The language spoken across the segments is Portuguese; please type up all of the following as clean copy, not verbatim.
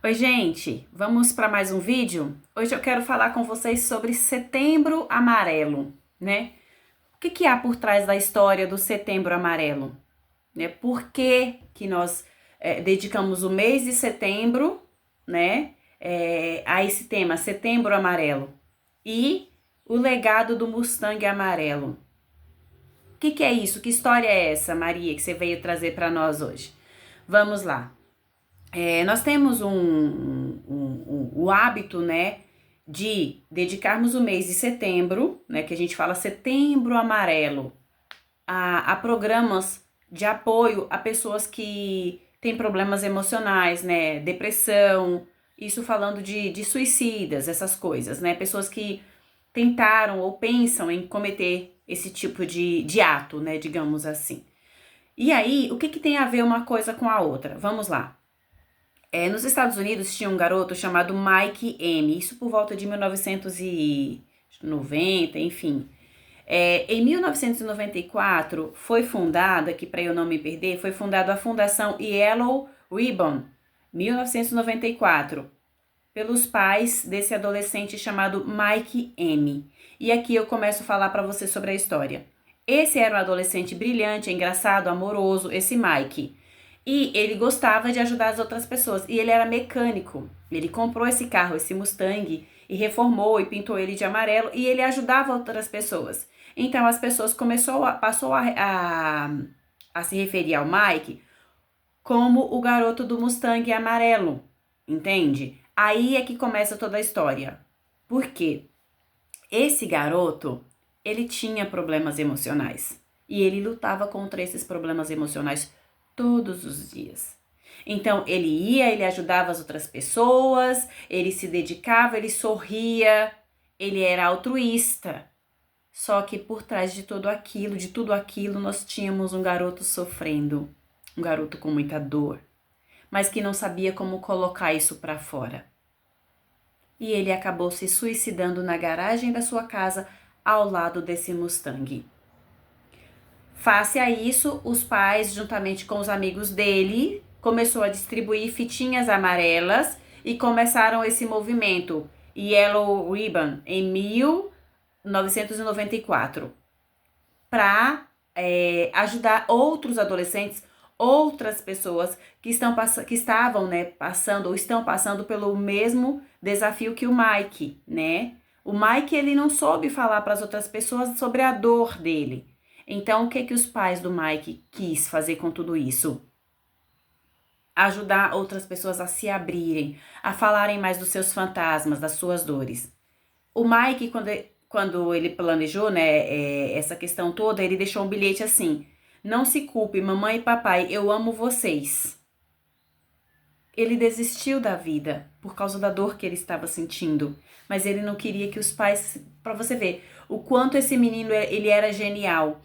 Oi, gente, vamos para mais um vídeo? Hoje eu quero falar com vocês sobre Setembro Amarelo, né? O que que há por trás da história do Setembro Amarelo? Né? Por que que nós dedicamos o mês de setembro, né, a esse tema, Setembro Amarelo? E o legado do Mustang Amarelo. O que que é isso? Que história é essa, Maria, que você veio trazer para nós hoje? Vamos lá. Nós temos o hábito, né, de dedicarmos o mês de setembro, né, que a gente fala setembro amarelo, a programas de apoio a pessoas que têm problemas emocionais, né, depressão, isso falando de suicidas, essas coisas, né, pessoas que tentaram ou pensam em cometer esse tipo de ato, né, digamos assim. E aí, o que que tem a ver uma coisa com a outra? Vamos lá. Nos Estados Unidos tinha um garoto chamado Mike M, isso por volta de 1990, enfim. Em 1994 foi fundada, aqui para eu não me perder, foi fundada a Fundação Yellow Ribbon, 1994, pelos pais desse adolescente chamado Mike M. E aqui eu começo a falar para você sobre a história. Esse era um adolescente brilhante, engraçado, amoroso, esse Mike. E ele gostava de ajudar as outras pessoas. E ele era mecânico. Ele comprou esse carro, esse Mustang, e reformou e pintou ele de amarelo. E ele ajudava outras pessoas. Então as pessoas passou a se referir ao Mike como o garoto do Mustang amarelo. Entende? Aí é que começa toda a história. Por quê? Esse garoto, ele tinha problemas emocionais. E ele lutava contra esses problemas emocionais todos os dias. Então, ele ajudava as outras pessoas, ele se dedicava, ele sorria, ele era altruísta. Só que por trás de tudo aquilo, nós tínhamos um garoto sofrendo, um garoto com muita dor, mas que não sabia como colocar isso para fora. E ele acabou se suicidando na garagem da sua casa ao lado desse Mustang. Face a isso, os pais, juntamente com os amigos dele, começou a distribuir fitinhas amarelas e começaram esse movimento Yellow Ribbon em 1994 para ajudar outros adolescentes, outras pessoas que estavam, né, passando ou estão passando pelo mesmo desafio que o Mike, né? O Mike, ele não soube falar para as outras pessoas sobre a dor dele. Então, o que que os pais do Mike quis fazer com tudo isso? Ajudar outras pessoas a se abrirem, a falarem mais dos seus fantasmas, das suas dores. O Mike, quando ele planejou, né, essa questão toda, ele deixou um bilhete assim: não se culpe, mamãe e papai, eu amo vocês. Ele desistiu da vida por causa da dor que ele estava sentindo, mas ele não queria que os pais, para você ver o quanto esse menino ele era genial.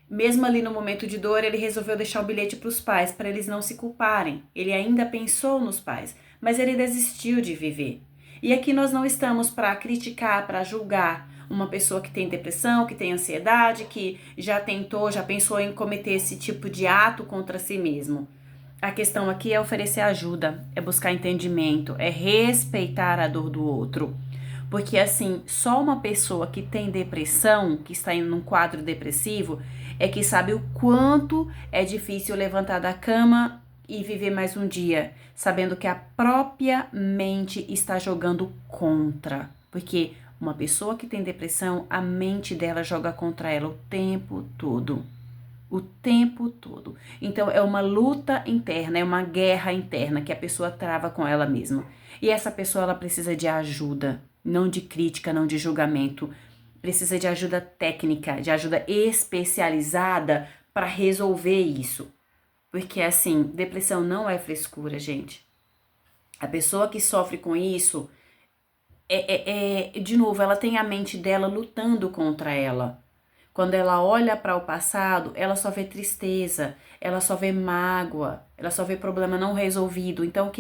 Mesmo ali no momento de dor, ele resolveu deixar o bilhete para os pais, para eles não se culparem. Ele ainda pensou nos pais, mas ele desistiu de viver. E aqui nós não estamos para criticar, para julgar uma pessoa que tem depressão, que tem ansiedade, que já tentou, já pensou em cometer esse tipo de ato contra si mesmo. A questão aqui é oferecer ajuda, é buscar entendimento, é respeitar a dor do outro. Porque assim, só uma pessoa que tem depressão, que está em um quadro depressivo, é que sabe o quanto é difícil levantar da cama e viver mais um dia, sabendo que a própria mente está jogando contra. Porque uma pessoa que tem depressão, a mente dela joga contra ela o tempo todo. O tempo todo. Então é uma luta interna, é uma guerra interna que a pessoa trava com ela mesma. E essa pessoa ela precisa de ajuda, não de crítica, não de julgamento. Precisa de ajuda técnica, de ajuda especializada para resolver isso. Porque assim, depressão não é frescura, gente. A pessoa que sofre com isso, de novo, ela tem a mente dela lutando contra ela. Quando ela olha para o passado, ela só vê tristeza, ela só vê mágoa, ela só vê problema não resolvido. Então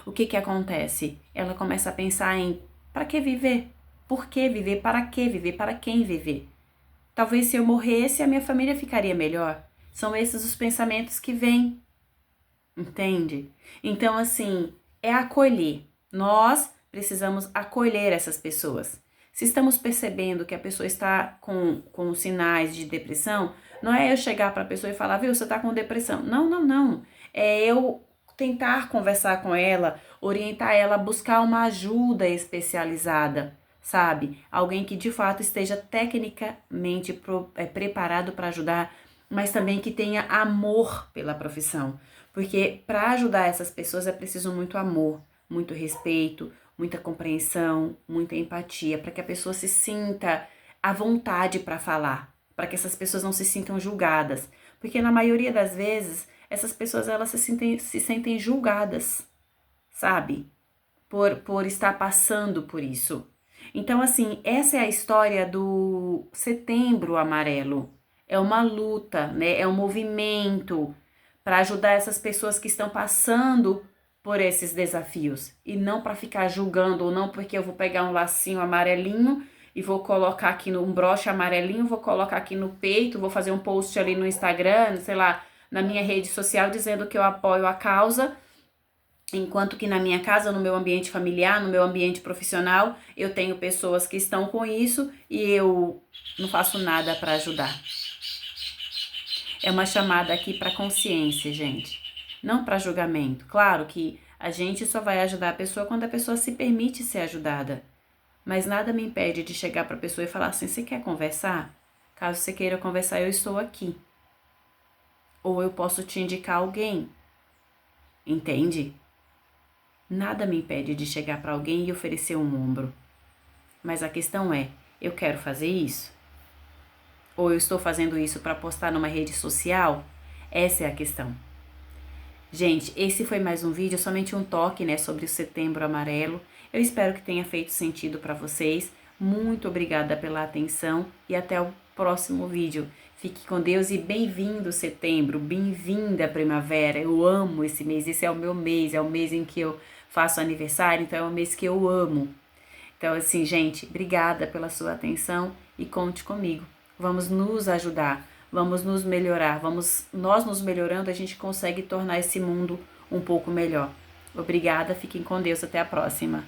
o que acontece? Ela começa a pensar em para que viver? Por que viver? Para que viver? Para quem viver? Talvez se eu morresse, a minha família ficaria melhor. São esses os pensamentos que vêm, entende? Então assim, é acolher. Nós precisamos acolher essas pessoas. Se estamos percebendo que a pessoa está com sinais de depressão, não é eu chegar para a pessoa e falar, viu, você está com depressão. Não, não, não. É eu tentar conversar com ela, orientar ela a buscar uma ajuda especializada, sabe? Alguém que de fato esteja tecnicamente preparado para ajudar, mas também que tenha amor pela profissão. Porque para ajudar essas pessoas é preciso muito amor, muito respeito, muita compreensão, muita empatia, para que a pessoa se sinta à vontade para falar, para que essas pessoas não se sintam julgadas. Porque na maioria das vezes, essas pessoas elas se sentem julgadas, sabe? Por estar passando por isso. Então, assim, essa é a história do Setembro Amarelo. É uma luta, né? É um movimento para ajudar essas pessoas que estão passando por esses desafios. E não para ficar julgando, ou não porque eu vou pegar um lacinho amarelinho e vou colocar aqui um broche amarelinho, vou colocar aqui no peito, vou fazer um post ali no Instagram, sei lá, na minha rede social dizendo que eu apoio a causa. Enquanto que na minha casa, no meu ambiente familiar, no meu ambiente profissional, eu tenho pessoas que estão com isso e eu não faço nada para ajudar. É uma chamada aqui para consciência, gente, não para julgamento. Claro que a gente só vai ajudar a pessoa quando a pessoa se permite ser ajudada. Mas nada me impede de chegar para a pessoa e falar assim: você quer conversar? Caso você queira conversar, eu estou aqui. Ou eu posso te indicar alguém. Entende? Nada me impede de chegar para alguém e oferecer um ombro. Mas a questão é, eu quero fazer isso? Ou eu estou fazendo isso para postar numa rede social? Essa é a questão. Gente, esse foi mais um vídeo, somente um toque, né, sobre o Setembro Amarelo. Eu espero que tenha feito sentido para vocês. Muito obrigada pela atenção e até o próximo vídeo. Fique com Deus e bem-vindo setembro, bem-vinda primavera. Eu amo esse mês, esse é o meu mês, é o mês em que eu faço aniversário, então é o mês que eu amo. Então, assim, gente, obrigada pela sua atenção e conte comigo. Vamos nos ajudar, vamos nos melhorar, nós nos melhorando, a gente consegue tornar esse mundo um pouco melhor. Obrigada, fiquem com Deus, até a próxima.